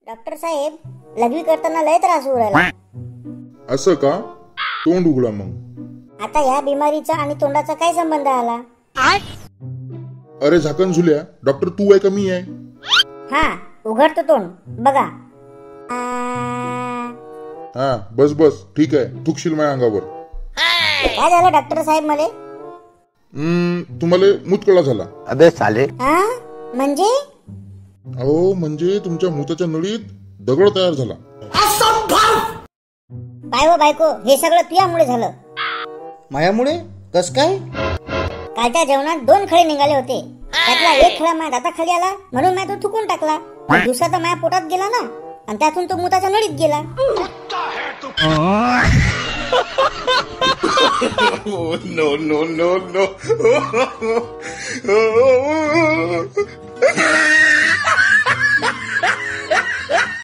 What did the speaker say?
Doctor साहेब, लघवी करताना लय त्रास होऊ राहिला. असं का? तोंड उघडा मग. आता ह्या बिमारीचा आणि तोंडाचा काय संबंध आला? अरे झाकण झुल्या, डॉक्टर तू आहे का मी आहे? हा, उघडतो तोंड बघा. हा बस बस, ठीक आहे, थुकशील माझ्या अंगावर. काय झालं डॉक्टर साहेब मले? तुम्हाला मुतकळा झाला. अबे साले. म्हणजे? अहो म्हणजे तुमच्या मुताच्या नळीत दगड तयार झाला. काय हो बायको, हे सगळं तुझ्यामुळे झालं. मायामुळे? कस काय? कालच्या जेवणात 2 खळे निघाले होते. त्यातला एक खळा माझ्या दाताखाली आला, म्हणून मी तो थुकून टाकला. दुसरा तर माझ्या पोटात गेला ना, आणि त्यातून तो मुताच्या नळीत गेला. no.